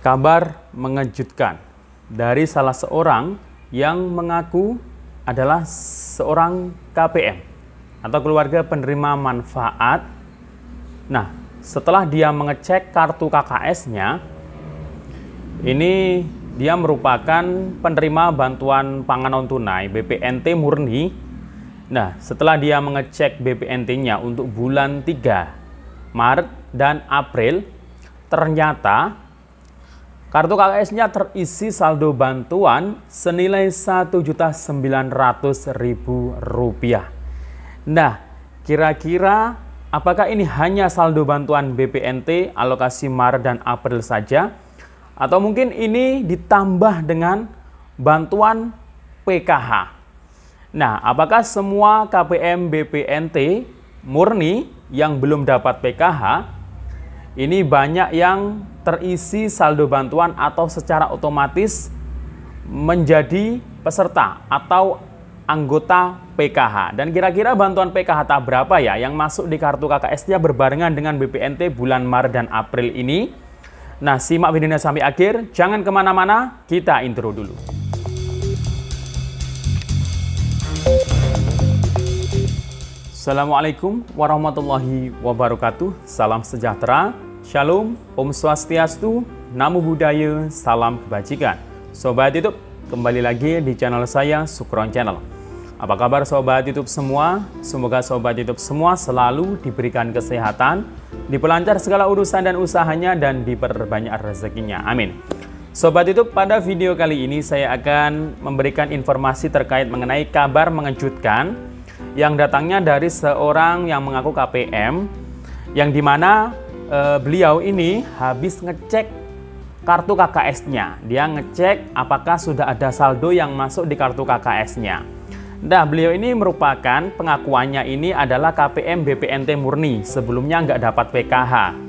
Kabar mengejutkan dari salah seorang yang mengaku adalah seorang KPM atau keluarga penerima manfaat. Nah, setelah dia mengecek kartu KKS-nya, ini dia merupakan penerima bantuan pangan non tunai BPNT murni. Nah, setelah dia mengecek BPNT-nya untuk bulan 3 Maret dan April, ternyata kartu KKS-nya terisi saldo bantuan senilai Rp1.900.000. Nah, kira-kira apakah ini hanya saldo bantuan BPNT alokasi Maret dan April saja? Atau mungkin ini ditambah dengan bantuan PKH? Nah, apakah semua KPM BPNT murni yang belum dapat PKH, ini banyak yang terisi saldo bantuan atau secara otomatis menjadi peserta atau anggota PKH? Dan kira-kira bantuan PKH tahap berapa ya yang masuk di kartu KKS-nya berbarengan dengan BPNT bulan Maret dan April ini? Nah, simak videonya sampai akhir, jangan kemana-mana, kita intro dulu. Assalamualaikum warahmatullahi wabarakatuh. Salam sejahtera, Shalom, Om Swastiastu, Namo Buddhaya, salam kebajikan. Sobat YouTube, kembali lagi di channel saya, Sukron Channel. Apa kabar Sobat YouTube semua? Semoga Sobat YouTube semua selalu diberikan kesehatan, diperlancar segala urusan dan usahanya, dan diperbanyak rezekinya. Amin. Sobat YouTube, pada video kali ini saya akan memberikan informasi terkait mengenai kabar mengejutkan yang datangnya dari seorang yang mengaku KPM, yang dimana beliau ini habis ngecek kartu KKS-nya. Dia ngecek apakah sudah ada saldo yang masuk di kartu KKS-nya. Nah, beliau ini merupakan pengakuannya ini adalah KPM BPNT murni. Sebelumnya nggak dapat PKH.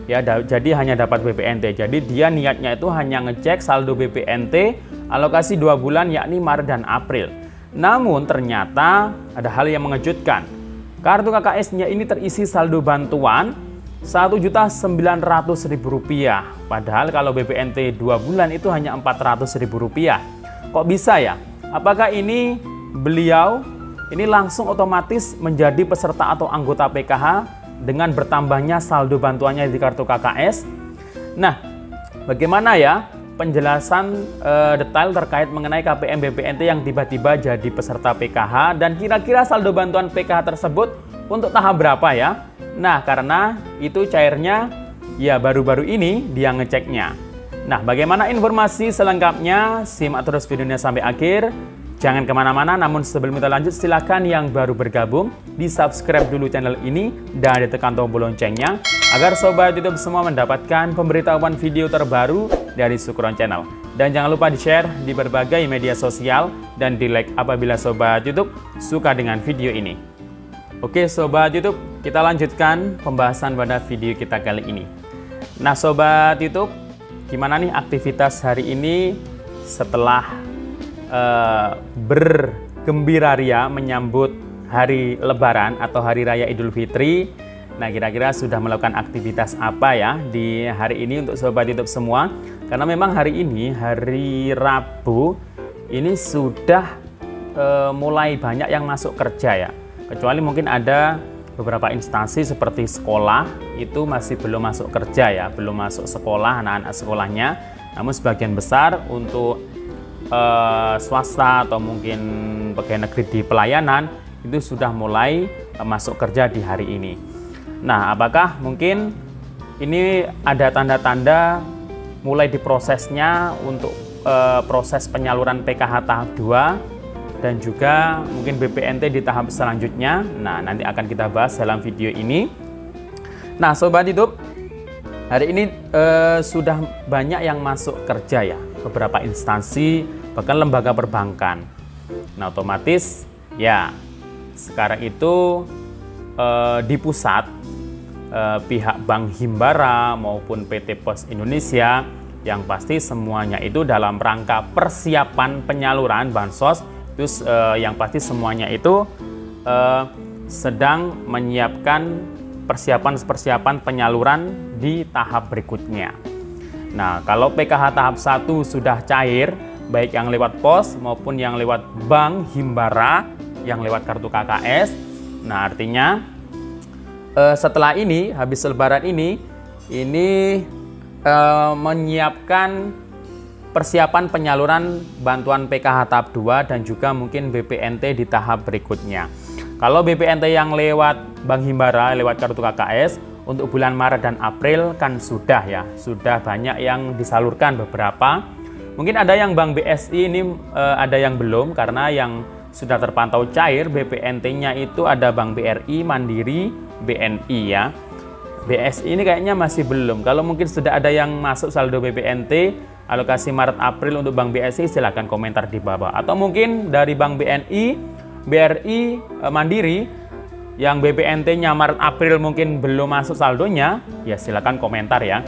Ya, jadi hanya dapat BPNT. Jadi dia niatnya itu hanya ngecek saldo BPNT alokasi 2 bulan yakni Maret dan April. Namun ternyata ada hal yang mengejutkan. Kartu KKS-nya ini terisi saldo bantuan Rp1.900.000. Padahal kalau BPNT 2 bulan itu hanya Rp400.000. Kok bisa ya? Apakah ini beliau ini langsung otomatis menjadi peserta atau anggota PKH dengan bertambahnya saldo bantuannya di kartu KKS? Nah, bagaimana ya penjelasan detail terkait mengenai KPM BPNT yang tiba-tiba jadi peserta PKH, dan kira-kira saldo bantuan PKH tersebut untuk tahap berapa ya? Nah, karena itu cairnya ya baru-baru ini dia ngeceknya. Nah, bagaimana informasi selengkapnya? Simak terus videonya sampai akhir. Jangan kemana-mana, namun sebelum kita lanjut, silakan yang baru bergabung di subscribe dulu channel ini dan ditekan tombol loncengnya agar Sobat YouTube semua mendapatkan pemberitahuan video terbaru dari Sukron Channel. Dan jangan lupa di-share di berbagai media sosial dan di-like apabila Sobat YouTube suka dengan video ini. Oke Sobat YouTube, kita lanjutkan pembahasan pada video kita kali ini. Nah Sobat YouTube, gimana nih aktivitas hari ini setelah bergembira ria menyambut hari Lebaran atau Hari Raya Idul Fitri? Nah, kira-kira sudah melakukan aktivitas apa ya di hari ini untuk Sobat YouTube semua? Karena memang hari ini, hari Rabu, ini sudah mulai banyak yang masuk kerja ya. Kecuali mungkin ada beberapa instansi seperti sekolah, itu masih belum masuk kerja ya, belum masuk sekolah, anak-anak sekolahnya. Namun sebagian besar untuk swasta atau mungkin pegawai negeri di pelayanan itu sudah mulai masuk kerja di hari ini. Nah, apakah mungkin ini ada tanda-tanda mulai diprosesnya untuk proses penyaluran PKH tahap 2 dan juga mungkin BPNT di tahap selanjutnya? Nah, nanti akan kita bahas dalam video ini. Nah, Sobat YouTube, hari ini sudah banyak yang masuk kerja ya, beberapa instansi, bahkan lembaga perbankan. Nah, otomatis ya sekarang itu di pusat pihak Bank Himbara maupun PT Pos Indonesia, yang pasti semuanya itu dalam rangka persiapan penyaluran bansos, itu yang pasti semuanya itu sedang menyiapkan persiapan penyaluran di tahap berikutnya. Nah, kalau PKH tahap 1 sudah cair, baik yang lewat pos maupun yang lewat bank himbara, yang lewat kartu KKS. Nah, artinya setelah ini, habis lebaran ini menyiapkan persiapan penyaluran bantuan PKH tahap 2 dan juga mungkin BPNT di tahap berikutnya. Kalau BPNT yang lewat bank himbara, lewat kartu KKS, untuk bulan Maret dan April kan sudah ya, sudah banyak yang disalurkan beberapa. Mungkin ada yang Bank BSI ini ada yang belum, karena yang sudah terpantau cair BPNT-nya itu ada Bank BRI, Mandiri, BNI ya. BSI ini kayaknya masih belum. Kalau mungkin sudah ada yang masuk saldo BPNT alokasi Maret April untuk Bank BSI, silahkan komentar di bawah. Atau mungkin dari Bank BNI, BRI, Mandiri yang BPNT-nya Maret April mungkin belum masuk saldonya, ya silahkan komentar ya.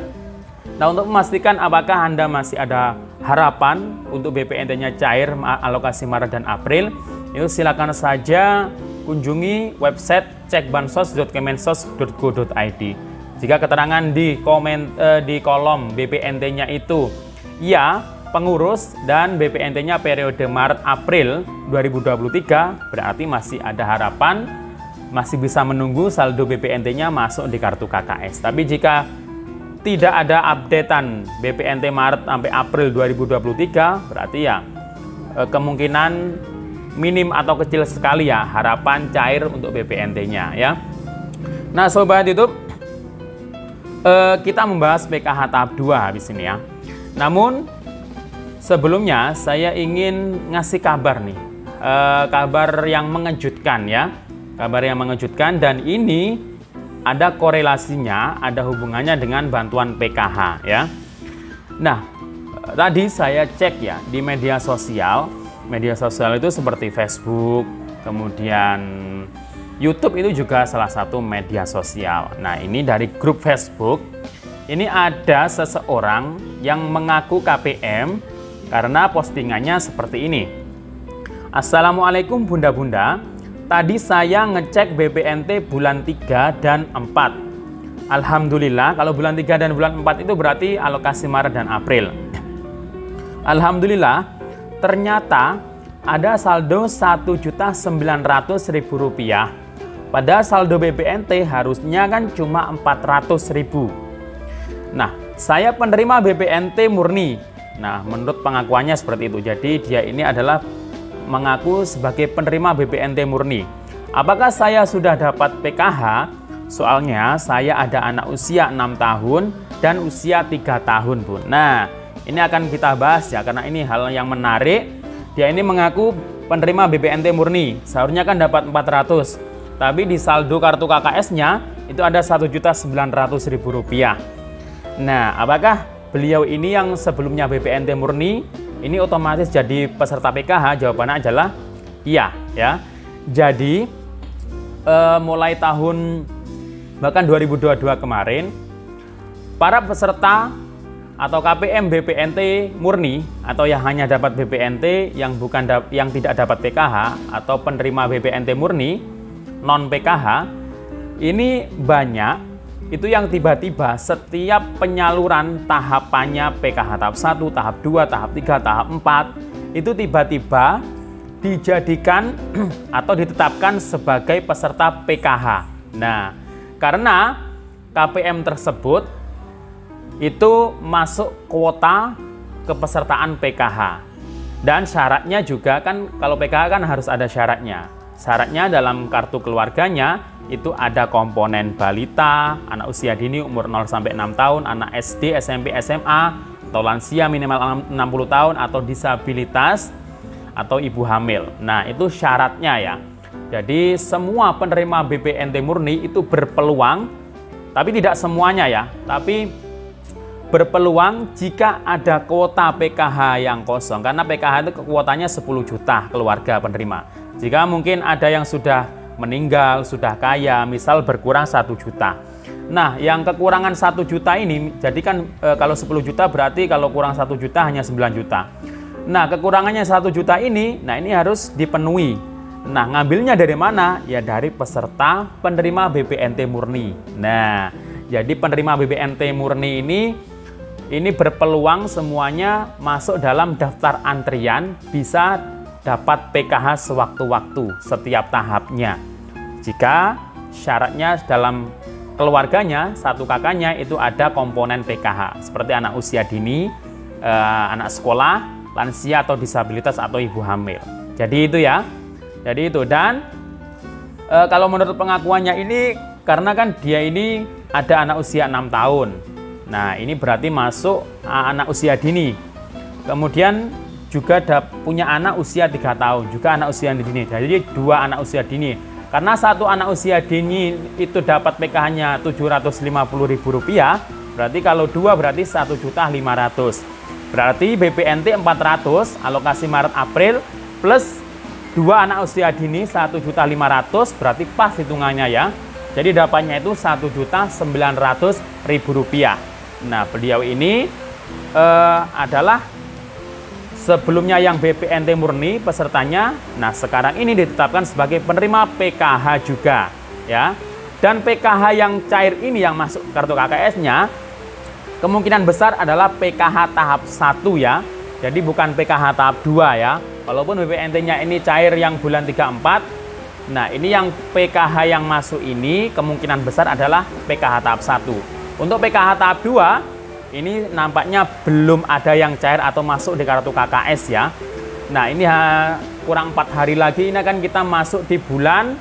Nah, untuk memastikan apakah Anda masih ada harapan untuk BPNT-nya cair alokasi Maret dan April, itu silakan saja kunjungi website cekbansos.kemensos.go.id. Jika keterangan di kolom BPNT-nya itu ya pengurus dan BPNT-nya periode Maret April 2023, berarti masih ada harapan, masih bisa menunggu saldo BPNT-nya masuk di kartu KKS. Tapi jika tidak ada updatean BPNT Maret sampai April 2023, berarti ya kemungkinan minim atau kecil sekali ya harapan cair untuk BPNT-nya ya. Nah, Sobat YouTube, kita membahas PKH tahap 2 habis ini ya. Namun sebelumnya saya ingin ngasih kabar nih, kabar yang mengejutkan ya, kabar yang mengejutkan, dan ini ada korelasinya, ada hubungannya dengan bantuan PKH ya. Nah, tadi saya cek ya di media sosial itu seperti Facebook, kemudian YouTube itu juga salah satu media sosial. Nah, ini dari grup Facebook. Ini ada seseorang yang mengaku KPM karena postingannya seperti ini. Assalamualaikum bunda-bunda, tadi saya ngecek BPNT bulan 3 dan 4. Alhamdulillah, kalau bulan 3 dan bulan 4 itu berarti alokasi Maret dan April. Alhamdulillah, ternyata ada saldo Rp1.900.000. Padahal saldo BPNT harusnya kan cuma Rp400.000. Nah, saya penerima BPNT murni. Nah, menurut pengakuannya seperti itu. Jadi dia ini adalah mengaku sebagai penerima BPNT murni. Apakah saya sudah dapat PKH? Soalnya saya ada anak usia 6 tahun dan usia 3 tahun, Bu. Nah, ini akan kita bahas ya, karena ini hal yang menarik. Dia ini mengaku penerima BPNT murni. Seharusnya kan dapat 400. Tapi di saldo kartu KKS-nya itu ada Rp1.900.000. Nah, apakah beliau ini yang sebelumnya BPNT murni ini otomatis jadi peserta PKH? Jawabannya adalah iya ya. Jadi mulai tahun bahkan 2022 kemarin, para peserta atau KPM BPNT murni atau yang hanya dapat BPNT yang tidak dapat PKH atau penerima BPNT murni non PKH ini banyak. Itu yang tiba-tiba setiap penyaluran tahapannya PKH tahap 1, tahap 2, tahap 3, tahap 4 itu tiba-tiba dijadikan atau ditetapkan sebagai peserta PKH. Nah, karena KPM tersebut itu masuk kuota kepesertaan PKH. Dan syaratnya juga kan, kalau PKH kan harus ada syaratnya. Syaratnya dalam kartu keluarganya itu ada komponen balita, anak usia dini umur 0-6 tahun, anak SD, SMP, SMA, atau lansia minimal 60 tahun, atau disabilitas, atau ibu hamil. Nah, itu syaratnya ya. Jadi semua penerima BPNT murni itu berpeluang, tapi tidak semuanya ya, tapi berpeluang jika ada kuota PKH yang kosong. Karena PKH itu kuotanya 10 juta keluarga penerima. Jika mungkin ada yang sudah meninggal, sudah kaya, misal berkurang 1 juta. Nah, yang kekurangan 1 juta ini, jadi kan kalau 10 juta berarti kalau kurang 1 juta hanya 9 juta. Nah, kekurangannya 1 juta ini, nah ini harus dipenuhi. Nah, ngambilnya dari mana? Ya dari peserta penerima BPNT murni. Nah, jadi penerima BPNT murni ini ini berpeluang semuanya masuk dalam daftar antrian, bisa dapat PKH sewaktu-waktu setiap tahapnya. Jika syaratnya dalam keluarganya, satu kakaknya itu ada komponen PKH, seperti anak usia dini, anak sekolah, lansia atau disabilitas atau ibu hamil. Jadi itu ya. Jadi itu. Dan kalau menurut pengakuannya ini, karena kan dia ini ada anak usia 6 tahun. Nah, ini berarti masuk anak usia dini. Kemudian juga punya anak usia 3 tahun, juga anak usia dini. Jadi 2 anak usia dini. Karena satu anak usia dini itu dapat PKH-nya Rp750.000, berarti kalau 2 berarti Rp1.500.000. Berarti BPNT 400, alokasi Maret April plus 2 anak usia dini Rp1.500.000, berarti pas hitungannya ya. Jadi dapatnya itu Rp1.900.000. Nah, beliau ini adalah sebelumnya yang BPNT murni pesertanya. Nah, sekarang ini ditetapkan sebagai penerima PKH juga ya. Dan PKH yang cair ini yang masuk kartu KKS-nya kemungkinan besar adalah PKH tahap 1 ya. Jadi bukan PKH tahap 2 ya. Walaupun BPNT-nya ini cair yang bulan 3-4. Nah, ini yang PKH yang masuk ini kemungkinan besar adalah PKH tahap 1. Untuk PKH tahap 2, ini nampaknya belum ada yang cair atau masuk di kartu KKS ya. Nah, ini kurang 4 hari lagi, ini akan kita masuk di bulan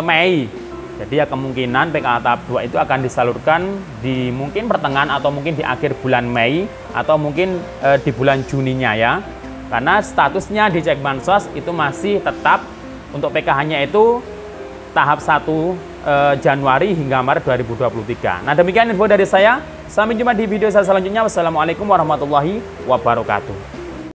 Mei. Jadi ya kemungkinan PKH tahap 2 itu akan disalurkan di mungkin pertengahan atau mungkin di akhir bulan Mei atau mungkin di bulan Juninya ya. Karena statusnya di Cek Bansos itu masih tetap untuk PKH-nya itu tahap 1 Januari hingga Maret 2023. Nah, demikian info dari saya. Sampai jumpa di video saya selanjutnya. Wassalamualaikum warahmatullahi wabarakatuh.